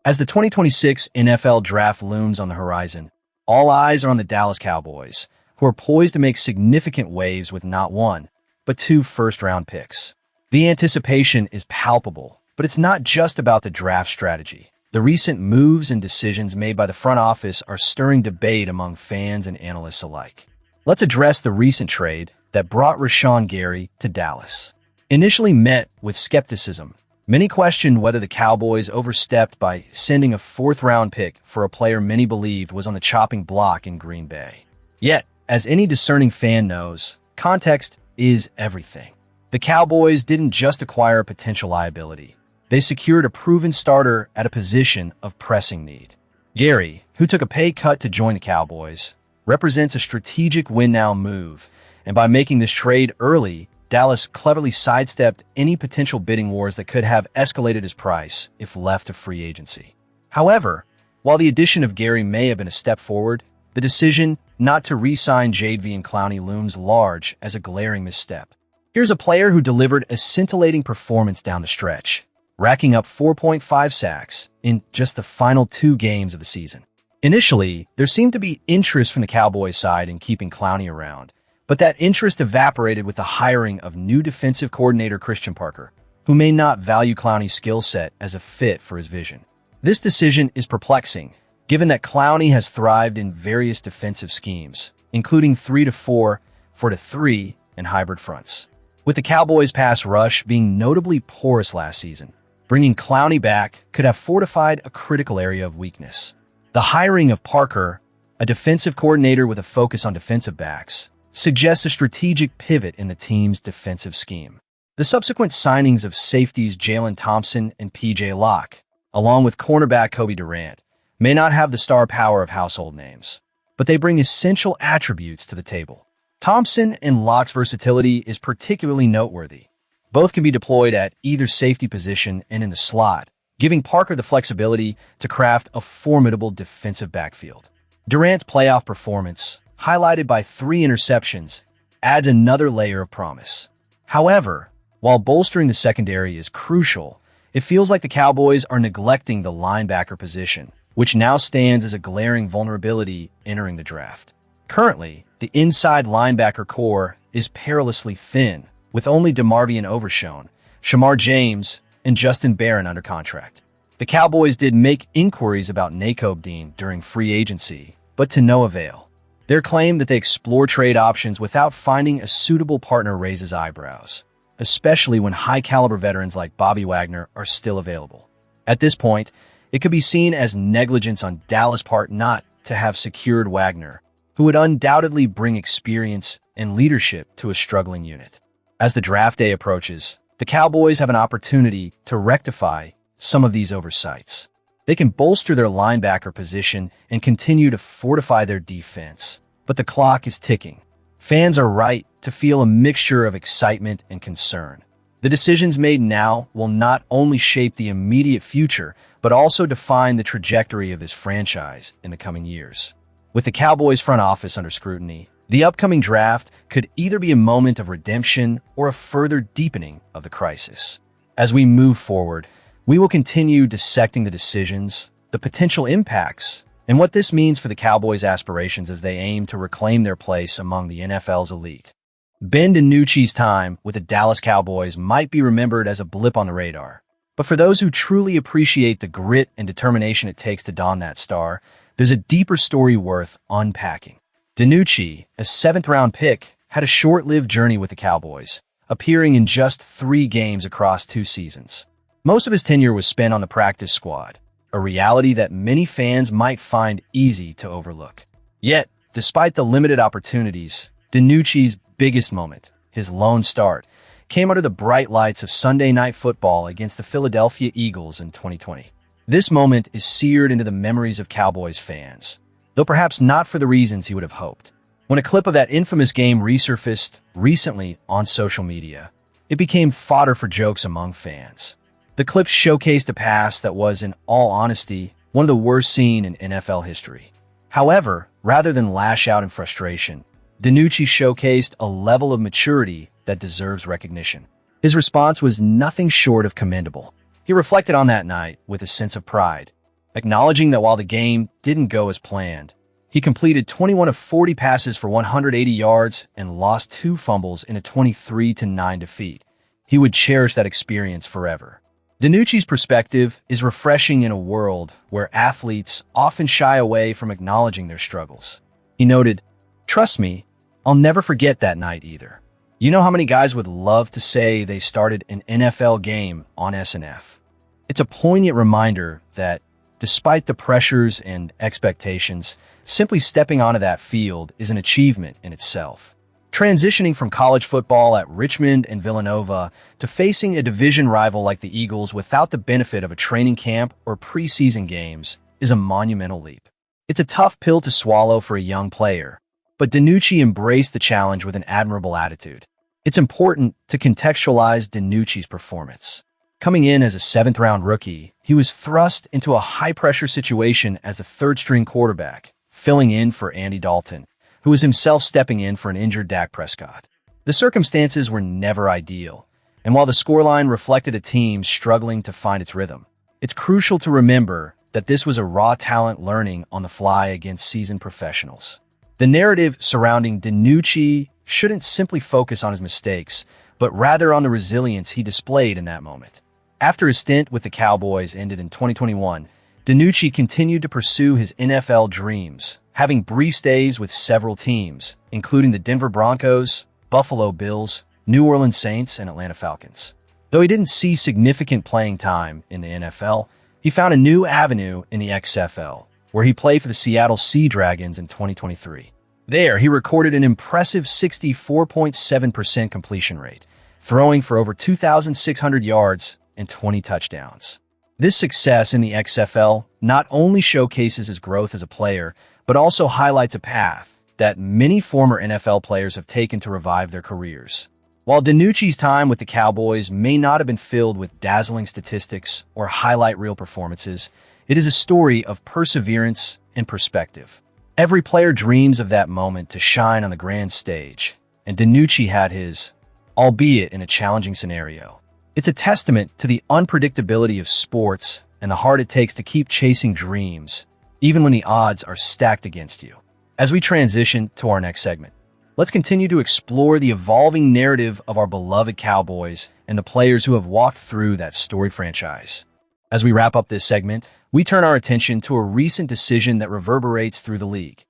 As the 2026 NFL Draft looms on the horizon, all eyes are on the Dallas Cowboys, who are poised to make significant waves with not one, but two first-round picks. The anticipation is palpable, but it's not just about the draft strategy. The recent moves and decisions made by the front office are stirring debate among fans and analysts alike. Let's address the recent trade that brought Rashawn Gary to Dallas. Initially met with skepticism, many questioned whether the Cowboys overstepped by sending a fourth-round pick for a player many believed was on the chopping block in Green Bay. Yet, as any discerning fan knows, context is everything. The Cowboys didn't just acquire a potential liability. They secured a proven starter at a position of pressing need. Gary, who took a pay cut to join the Cowboys, represents a strategic win-now move, and by making this trade early, Dallas cleverly sidestepped any potential bidding wars that could have escalated his price if left to free agency. However, while the addition of Gary may have been a step forward, the decision not to re-sign Jadeveon and Clowney looms large as a glaring misstep. Here's a player who delivered a scintillating performance down the stretch, racking up 4.5 sacks in just the final 2 games of the season. Initially, there seemed to be interest from the Cowboys side in keeping Clowney around, but that interest evaporated with the hiring of new defensive coordinator Christian Parker, who may not value Clowney's skill set as a fit for his vision. This decision is perplexing, given that Clowney has thrived in various defensive schemes, including 3-4, 4-3, and hybrid fronts. With the Cowboys' pass rush being notably porous last season, bringing Clowney back could have fortified a critical area of weakness. The hiring of Parker, a defensive coordinator with a focus on defensive backs, suggests a strategic pivot in the team's defensive scheme. The subsequent signings of safeties Jalen Thompson and P.J. Locke, along with cornerback Kobe Durant, may not have the star power of household names, but they bring essential attributes to the table. Thompson and Locke's versatility is particularly noteworthy. Both can be deployed at either safety position and in the slot, giving Parker the flexibility to craft a formidable defensive backfield. Durant's playoff performance, highlighted by 3 interceptions, adds another layer of promise. However, while bolstering the secondary is crucial, it feels like the Cowboys are neglecting the linebacker position, which now stands as a glaring vulnerability entering the draft. Currently, the inside linebacker core is perilously thin, with only DeMarvion Overshown, Shamar James, and Justin Barron under contract. The Cowboys did make inquiries about Nakobe Dean during free agency, but to no avail. Their claim that they explore trade options without finding a suitable partner raises eyebrows, especially when high-caliber veterans like Bobby Wagner are still available. At this point, it could be seen as negligence on Dallas' part not to have secured Wagner, who would undoubtedly bring experience and leadership to a struggling unit. As the draft day approaches, the Cowboys have an opportunity to rectify some of these oversights. They can bolster their linebacker position and continue to fortify their defense, but the clock is ticking. Fans are right to feel a mixture of excitement and concern. The decisions made now will not only shape the immediate future, but also define the trajectory of this franchise in the coming years. With the Cowboys front office under scrutiny, the upcoming draft could either be a moment of redemption or a further deepening of the crisis. As we move forward, we will continue dissecting the decisions, the potential impacts, and what this means for the Cowboys' aspirations as they aim to reclaim their place among the NFL's elite. Ben DiNucci's time with the Dallas Cowboys might be remembered as a blip on the radar, but for those who truly appreciate the grit and determination it takes to don that star, there's a deeper story worth unpacking. DiNucci, a 7th-round pick, had a short-lived journey with the Cowboys, appearing in just 3 games across 2 seasons. Most of his tenure was spent on the practice squad, a reality that many fans might find easy to overlook. Yet, despite the limited opportunities, DiNucci's biggest moment, his lone start, came under the bright lights of Sunday Night Football against the Philadelphia Eagles in 2020. This moment is seared into the memories of Cowboys fans, though perhaps not for the reasons he would have hoped. When a clip of that infamous game resurfaced recently on social media, it became fodder for jokes among fans. The clip showcased a pass that was, in all honesty, one of the worst seen in NFL history. However, rather than lash out in frustration, DiNucci showcased a level of maturity that deserves recognition. His response was nothing short of commendable. He reflected on that night with a sense of pride, acknowledging that while the game didn't go as planned, he completed 21 of 40 passes for 180 yards and lost 2 fumbles in a 23-9 defeat. He would cherish that experience forever. DiNucci's perspective is refreshing in a world where athletes often shy away from acknowledging their struggles. He noted, "Trust me, I'll never forget that night either. You know how many guys would love to say they started an NFL game on SNF? It's a poignant reminder that, despite the pressures and expectations, simply stepping onto that field is an achievement in itself." Transitioning from college football at Richmond and Villanova to facing a division rival like the Eagles without the benefit of a training camp or preseason games is a monumental leap. It's a tough pill to swallow for a young player, but DiNucci embraced the challenge with an admirable attitude. It's important to contextualize DiNucci's performance. Coming in as a 7th-round rookie, he was thrust into a high-pressure situation as the third-string quarterback, filling in for Andy Dalton, who was himself stepping in for an injured Dak Prescott. The circumstances were never ideal, and while the scoreline reflected a team struggling to find its rhythm, it's crucial to remember that this was a raw talent learning on the fly against seasoned professionals. The narrative surrounding DiNucci shouldn't simply focus on his mistakes, but rather on the resilience he displayed in that moment. After his stint with the Cowboys ended in 2021, DiNucci continued to pursue his NFL dreams, having brief stays with several teams, including the Denver Broncos, Buffalo Bills, New Orleans Saints, and Atlanta Falcons. Though he didn't see significant playing time in the NFL, he found a new avenue in the XFL, where he played for the Seattle Sea Dragons in 2023. There, he recorded an impressive 64.7% completion rate, throwing for over 2,600 yards and 20 touchdowns. This success in the XFL not only showcases his growth as a player, but also highlights a path that many former NFL players have taken to revive their careers. While DiNucci's time with the Cowboys may not have been filled with dazzling statistics or highlight reel performances, it is a story of perseverance and perspective. Every player dreams of that moment to shine on the grand stage, and DiNucci had his, albeit in a challenging scenario. It's a testament to the unpredictability of sports and the heart it takes to keep chasing dreams, even when the odds are stacked against you. As we transition to our next segment, let's continue to explore the evolving narrative of our beloved Cowboys and the players who have walked through that storied franchise. As we wrap up this segment, we turn our attention to a recent decision that reverberates through the league.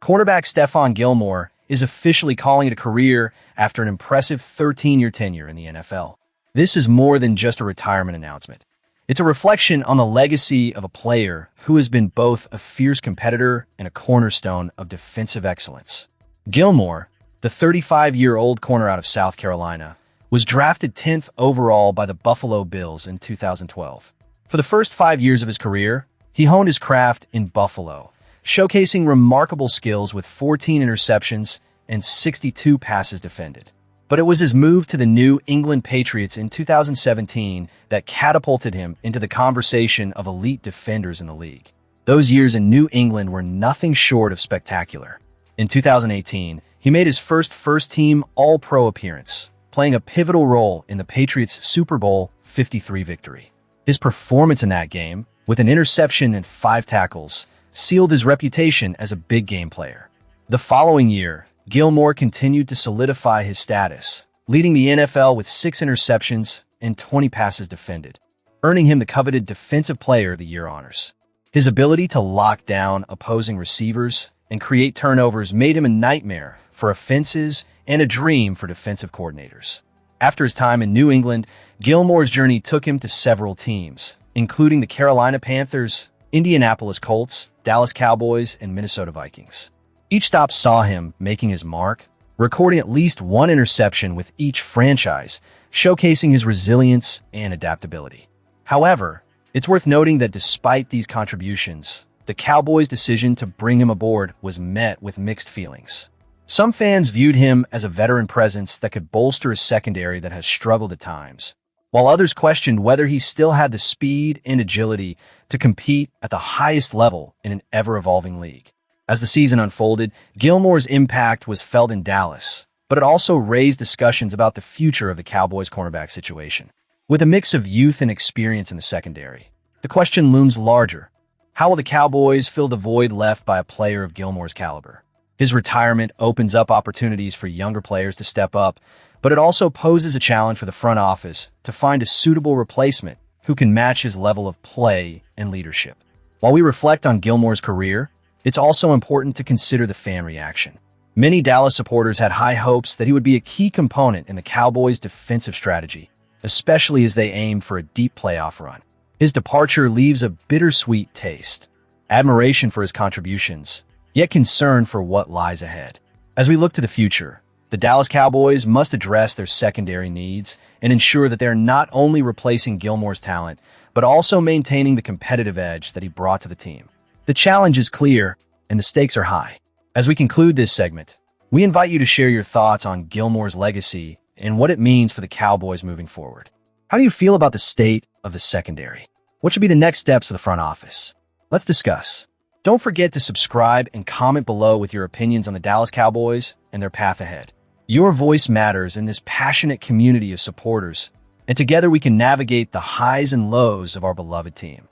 Cornerback Stephon Gilmore is officially calling it a career after an impressive 13-year tenure in the NFL. This is more than just a retirement announcement. It's a reflection on the legacy of a player who has been both a fierce competitor and a cornerstone of defensive excellence. Gilmore, the 35-year-old corner out of South Carolina, was drafted 10th overall by the Buffalo Bills in 2012. For the first 5 years of his career, he honed his craft in Buffalo, showcasing remarkable skills with 14 interceptions and 62 passes defended. But it was his move to the New England Patriots in 2017 that catapulted him into the conversation of elite defenders in the league. Those years in New England were nothing short of spectacular. In 2018, he made his first-team All-Pro appearance, playing a pivotal role in the Patriots' Super Bowl 53 victory. His performance in that game, with an interception and 5 tackles, sealed his reputation as a big-game player. The following year, Gilmore continued to solidify his status, leading the NFL with 6 interceptions and 20 passes defended, earning him the coveted Defensive Player of the Year honors. His ability to lock down opposing receivers and create turnovers made him a nightmare for offenses and a dream for defensive coordinators. After his time in New England, Gilmore's journey took him to several teams, including the Carolina Panthers, Indianapolis Colts, Dallas Cowboys, and Minnesota Vikings. Each stop saw him making his mark, recording at least 1 interception with each franchise, showcasing his resilience and adaptability. However, it's worth noting that despite these contributions, the Cowboys' decision to bring him aboard was met with mixed feelings. Some fans viewed him as a veteran presence that could bolster a secondary that has struggled at times, while others questioned whether he still had the speed and agility to compete at the highest level in an ever-evolving league. As the season unfolded, Gilmore's impact was felt in Dallas, but it also raised discussions about the future of the Cowboys' cornerback situation. With a mix of youth and experience in the secondary, the question looms larger. How will the Cowboys fill the void left by a player of Gilmore's caliber? His retirement opens up opportunities for younger players to step up, but it also poses a challenge for the front office to find a suitable replacement who can match his level of play and leadership. While we reflect on Gilmore's career, it's also important to consider the fan reaction. Many Dallas supporters had high hopes that he would be a key component in the Cowboys' defensive strategy, especially as they aimed for a deep playoff run. His departure leaves a bittersweet taste, admiration for his contributions, yet concern for what lies ahead. As we look to the future, the Dallas Cowboys must address their secondary needs and ensure that they're not only replacing Gilmore's talent, but also maintaining the competitive edge that he brought to the team. The challenge is clear, and the stakes are high. As we conclude this segment, we invite you to share your thoughts on Gilmore's legacy and what it means for the Cowboys moving forward. How do you feel about the state of the secondary? What should be the next steps for the front office? Let's discuss. Don't forget to subscribe and comment below with your opinions on the Dallas Cowboys and their path ahead. Your voice matters in this passionate community of supporters, and together we can navigate the highs and lows of our beloved team.